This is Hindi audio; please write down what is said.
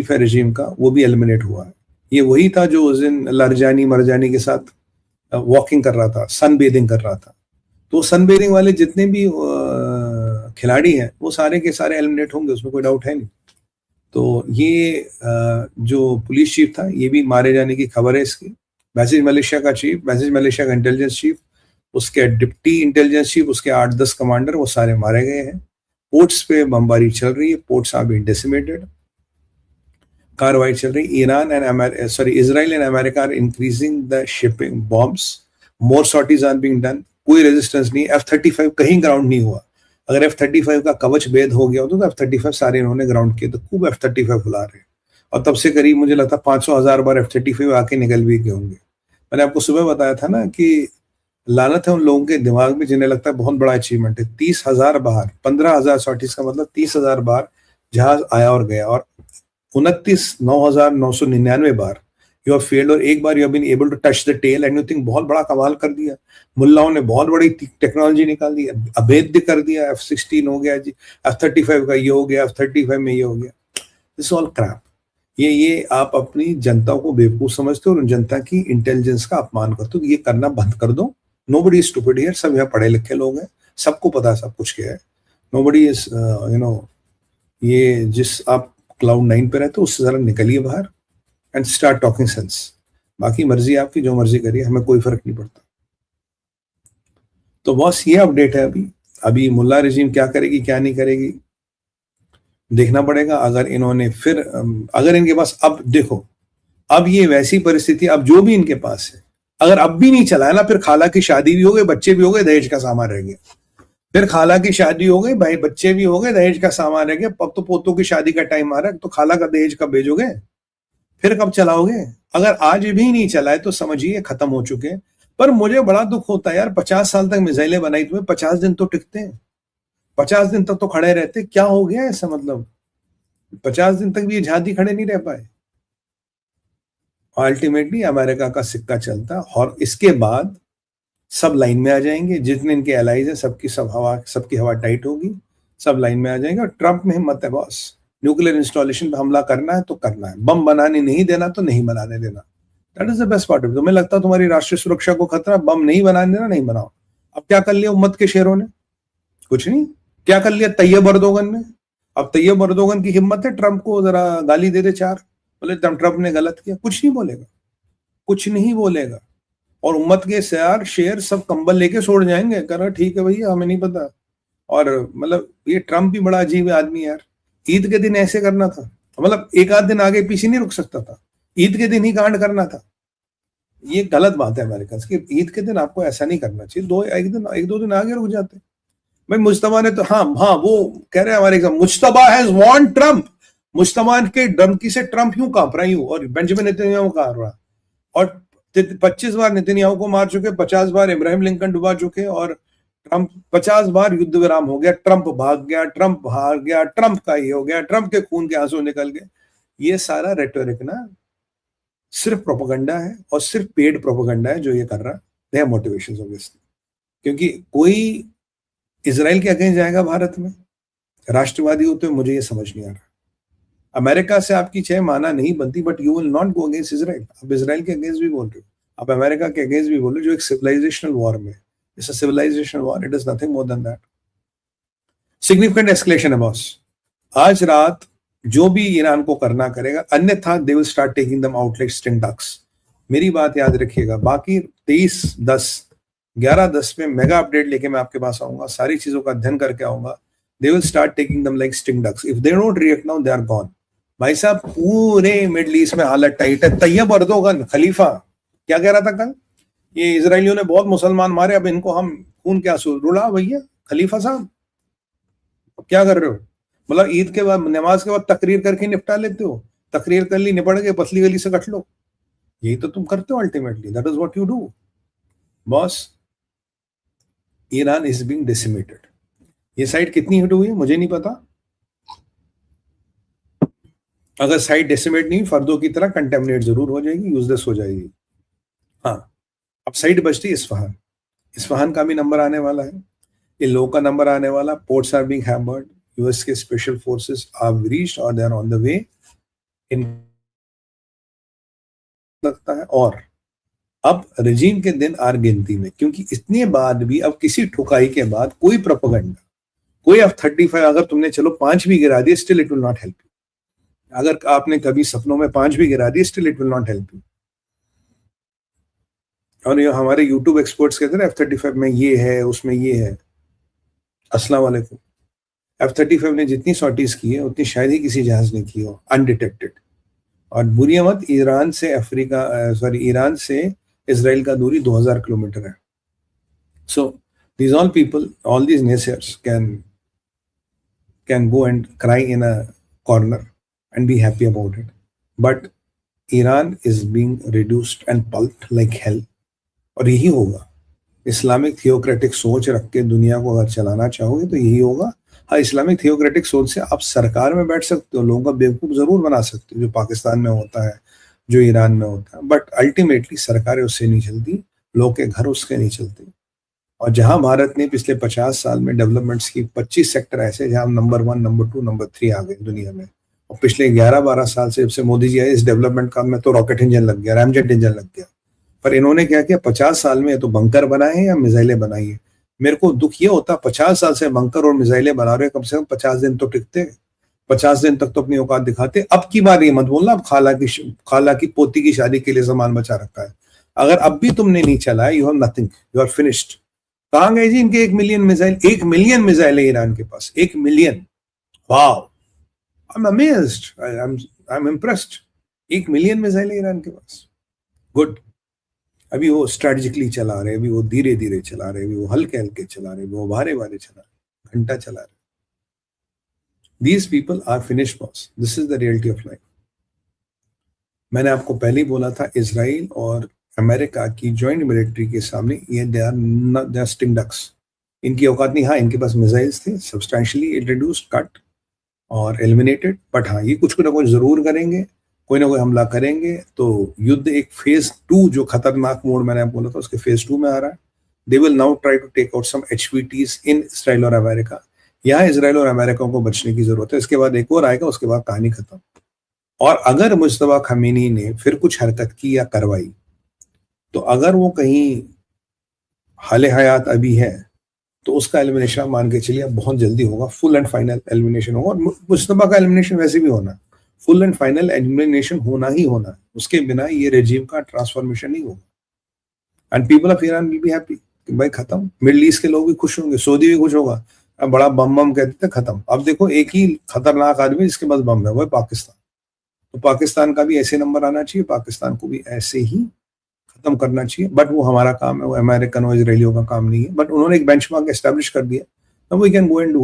रेजिम का, वो भी एलिमिनेट हुआ है। ये वही था जो उस दिन लारजानी मरजानी के साथ वॉकिंग कर रहा था, सन बेदिंग कर रहा था। तो सन बेदिंग वाले जितने भी खिलाड़ी हैं वो सारे के सारे एलिमिनेट होंगे, उसमें कोई डाउट है नहीं। तो ये जो पुलिस चीफ था ये भी मारे जाने की खबर है इसकी। मैसेज मलेशिया का चीफ, मैसेज मलेशिया का इंटेलिजेंस चीफ, उसके डिप्टी इंटेलिजेंस चीफ, उसके 8-10 कमांडर, वो सारे मारे गए हैं। पोर्ट्स पे बमबारी चल रही है, पोर्ट्स आर बीइंग डेसिमेटेड, कार्रवाई चल रही। Iran and Israel and America are increasing the shipping bombs, more sorties are being done. कोई रेजिस्टेंस नहीं, F-35 कहीं ग्राउंड नहीं हुआ। अगर F-35 का कवच भेद हो गया होता तो F-35 सारे इन्होंने ग्राउंड किए, तो खूब F-35 बुला रहे हैं। और तब से करीब मुझे लगता 500,000 बार F-35 आके निकल भी गए होंगे। मैंने आपको सुबह बताया था ना कि लानत है उन लोगों के दिमाग में जिन्हें लगता है बहुत बड़ा अचीवमेंट है। 30,000 बार, 15,000 सॉर्टीज का मतलब 30,000 बार जहाज आया और गया, और 29,999 बार यू हैव फेल्ड, और एक बार you have been able to touch the tail and you think बहुत बड़ा कमाल कर दिया। मुल्लाओं ने बहुत बड़ी टेक्नोलॉजी निकाल दी, अभेद्य कर दिया। F-16 हो गया जी, F-35 का ये हो गया, F-35 में ये हो गया। This all crap. ये आप अपनी जनता को बेवकूफ समझते हो और उन जनता की इंटेलिजेंस का अपमान करते हो। ये करना बंद कर दो। नोबडी इज स्टूपिड हियर, सब यहाँ पढ़े लिखे लोग हैं, सबको पता है सब कुछ क्या है। नोबडी इज ये जिस आप क्लाउड 9 पे रहते हो उससे जरा निकलिए बाहर एंड स्टार्ट टॉकिंग सेंस। बाकी मर्जी आपकी, जो मर्जी करिए, हमें कोई फर्क नहीं पड़ता। तो बॉस ये अपडेट है अभी मुल्ला रेजिम क्या करेगी क्या नहीं करेगी देखना पड़ेगा। अगर इन्होंने फिर अगर इनके पास, अब देखो, अब ये वैसी परिस्थिति, अब जो भी इनके पास है, अगर अब भी नहीं चला है ना, फिर खाला की शादी भी हो गई, बच्चे भी हो गए, दहेज का सामान रह गया। फिर खाला की शादी हो गई, भाई बच्चे भी हो गए, दहेज का सामान रह गया। अब तो पोतों की शादी का टाइम आ रहा है, तो खाला का दहेज कब भेजोगे? फिर कब चलाओगे? अगर आज भी नहीं चला है तो समझिए खत्म हो चुके हैं। पर मुझे बड़ा दुख होता है यार, 50 साल तक मिसाइलें बनाई तुम्हें, 50 दिन तो टिकते हैं, 50 दिन तक तो खड़े रहते। क्या हो गया ऐसा? मतलब 50 दिन तक भी ये झांसी खड़े नहीं रह पाए। अल्टीमेटली अमेरिका का सिक्का चलता, और इसके बाद सब लाइन में आ जाएंगे। जितने इनके एलाइज हैं सबकी हवा टाइट होगी, सब लाइन में आ जाएंगे। और ट्रंप में हिम्मत है बॉस, न्यूक्लियर इंस्टॉलेशन पे हमला करना है तो करना है, बम बनाने नहीं देना तो नहीं बनाने देना। That is the best part. तुम्हें लगता है तुम्हारी राष्ट्रीय सुरक्षा को खतरा, बम नहीं बनाने देना, नहीं बनाओ। अब क्या कर लिया उम्मत के शेरों ने? कुछ नहीं। क्या कर लिया तैयब अर्दोगन ने? अब तैयब अर्दोगन की हिम्मत है ट्रंप को जरा गाली दे दे चार, बोले ट्रंप ने गलत किया, कुछ नहीं बोलेगा, कुछ नहीं बोलेगा। और उम्मत के शेर सब कंबल लेके छोड़ जाएंगे, कह रहा ठीक है भैया हमें नहीं पता। और मतलब ये ट्रंप भी बड़ा अजीब आदमी यार। ईद के दिन ऐसे करना था, मतलब एक आध दिन आगे पीछे नहीं रुक सकता था, ईद के दिन ही कांड करना था। ये गलत बात है अमेरिकन की, ईद के दिन आपको ऐसा नहीं करना चाहिए। एक दो दिन आगे रुक जाते। भाई मुश्तबा ने तो हाँ वो कह रहे हैं हमारे Mushtaba has won Trump, Mushtaba के धमकी से ट्रंप यूं कांप रहा यूं, और बेंजामिन नेतन्याहू कांप रहा। और 25 बार नेतन्याहू को मार चुके, 50 बार इब्राहिम लिंकन डुबा चुके, और ट्रंप 50 बार युद्ध विराम हो गया, ट्रंप भाग गया, ट्रंप हार गया, ट्रंप का ये हो गया, ट्रंप के खून के आंसू निकल गए। ये सारा रेटोरिक ना सिर्फ प्रोपेगेंडा है, और सिर्फ पेड प्रोपेगेंडा है जो ये कर रहा है। दे हैव मोटिवेशंस ऑब्वियसली, क्योंकि कोई इजराइल के अगेंस्ट जाएगा भारत में राष्ट्रवादी होते हुए, मुझे ये समझ नहीं आ रहा। अमेरिका से आपकी चाहे माना नहीं बनती, but you will not go against Israel. आप इजराइल के अगेंस्ट भी बोल रहे हो, आप अमेरिका के अगेंस्ट भी बोल रहे हो, जो एक सिविलाइजेशनल वॉर में, it's a civilisational war, it is nothing more than that. Significant escalation है बॉस। आज रात जो भी ईरान को करना करेगा, अन्यथा they will start taking them out like sitting ducks. मेरी बात याद रखिएगा। बाकी 11-10 में मेगा अपडेट लेके मैं आपके पास आऊंगा, सारी चीजों का अध्ययन करके आऊंगा। They will start taking them like sitting ducks. If they don't react now they are gone. भाई साहब पूरे मिडिल ईस्ट में हालत टाइट है। तैयब अर्दोगन खलीफा क्या कह रहा था कल, ये इजरायलियों ने बहुत मुसलमान मारे, अब इनको हम खून के आंसू रुला। भैया खलीफा साहब क्या कर रहे हो? मतलब ईद के बाद, नमाज के बाद तकरीर करके निपटा लेते हो, तकरीर कर ली, निपट गए, पतली गली से कट लो। यही तो तुम करते हो ultimately, that is what you do boss. Iran is being decimated. ये साइट कितनी हिट हुई है मुझे नहीं पता। अगर साइट डेसिमेट नहीं, फर्दों की तरह कंटेमिनेट जरूर हो जाएगी, यूजलेस हो जाएगी। हाँ, अब साइट बचती इस्फहान। इस्फहान का भी नंबर आने वाला है, ये लो का नंबर आने वाला। Ports are being hammered, US के स्पेशल फोर्सेस आर रीच्ड और they are on the way. इन लगता है। और अब रजीम के दिन आर गिनती में, क्योंकि इतने बाद भी अब किसी ठुकाई के बाद कोई प्रोपेगेंडा, कोई F-35 अगर तुमने चलो 5 भी गिरा दिए, still it will not help you. अगर आपने कभी सपनों में 5 भी गिरा दिए, still it will not help you. और ये हमारे यूट्यूब एक्सपर्ट्स कहते हैं F-35 में ये है, उसमें ये है। अस्सलाम वालेकुम। F-35 ने जितनी सॉर्टीज की है उतनी शायद ही किसी जहाज ने की हो अनडिटेक्टेड। और बुरी मत, ईरान से इसराइल का दूरी 2000 किलोमीटर है। सो these all people, all these naysayers can go and cry in a corner and be happy about it. But Iran is being reduced and pulped like hell. और यही होगा। इस्लामिक थियोक्रेटिक सोच रख के दुनिया को अगर चलाना चाहोगे तो यही होगा। हाँ, इस्लामिक थियोक्रेटिक सोच से आप सरकार में बैठ सकते हो, लोगों का बेवकूफ जरूर बना सकते हो, जो पाकिस्तान में होता है, जो ईरान में होता है, बट अल्टीमेटली सरकारें उससे नहीं चलती, लोग के घर उसके नहीं चलते। और जहां भारत ने पिछले 50 साल में डेवलपमेंट्स की 25 सेक्टर ऐसे जहां नंबर 1, नंबर 2, नंबर 3 आ गए दुनिया में। और पिछले 11-12 साल से जब से मोदी जी आए, इस डेवलपमेंट का में तो रॉकेट इंजन लग गया, रैमजेट इंजन लग गया। पर इन्होंने क्या किया, 50 साल में तो बंकर बनाए हैं या मिसाइलें बनाई है। मेरे को दुख ये होता, 50 साल से बंकर और मिसाइलें बना रहे, कम से कम 50 दिन तो टिकते, 50 दिन तक तो अपनी औकात दिखाते। अब की बार ये मत बोलना अब खाला की पोती की शादी के लिए सामान बचा रखा है। अगर अब भी तुमने नहीं चलाया, you have nothing, you are finished. कहां गए जी इनके 1 मिलियन मिसाइल? 1 मिलियन मिसाइल है ईरान के पास, 1 million. Wow, I am amazed, I am impressed. 1 million missile है ईरान के पास। गुड। अभी वो स्ट्रेटेजिकली चला रहे, अभी वो धीरे धीरे चला रहे, अभी वो हल्के हल्के चला रहे, वो भारे भारे चला रहे, घंटा चला रहे। These people are finished, boss. This is the reality of life. मैंने आपको पहले ही बोला था, इजराइल और अमेरिका की जॉइंट मिलिट्री के सामने ये दे आर स्टिंग डक्स। इनकी औकात नहीं। हाँ, इनके पास मिसाइल्स थे, सब्सटेंशियली रिड्यूस्ड, कट और एलिमिनेटेड, बट हाँ, ये कुछ ना कुछ जरूर करेंगे, कोई ना कोई हमला करेंगे। तो युद्ध एक फेज 2 जो खतरनाक मोड मैंने बोला था, उसके फेज 2 में आ रहा है। They will now try to take out some HVTs in Israel और अमेरिका। यहाँ इसराइल और अमेरिका को बचने की जरूरत है। इसके बाद एक और आएगा, उसके बाद कहानी खत्म। और अगर मुस्तफा खमीनी ने फिर कुछ हरकत की या करवाई, तो अगर वो कहीं हाले हयात अभी है, तो उसका एलिमिनेशन मान के चलिए बहुत जल्दी होगा, फुल एंड फाइनल एलिमिनेशन होगा। और मुस्तफा का एलिमिनेशन वैसे भी होना, फुल एंड फाइनल एलिमिनेशन होना ही होना। उसके बिना ये रेजिम का ट्रांसफॉर्मेशन नहीं होगा। And people of Iran will be happy कि भाई खत्म। मिडिल ईस्ट के लोग भी खुश होंगे, सऊदी भी खुश होगा। अब बड़ा बम बम कहते थे, खत्म। अब देखो, एक ही खतरनाक आदमी जिसके पास बम है, वो है पाकिस्तान। तो पाकिस्तान का भी ऐसे नंबर आना चाहिए, पाकिस्तान को भी ऐसे ही खत्म करना चाहिए। बट वो हमारा काम है, वो अमेरिकन और इजरायलियों का काम नहीं है। बट उन्होंने एक बेंचमार्क एस्टैब्लिश कर दिया, we can go and do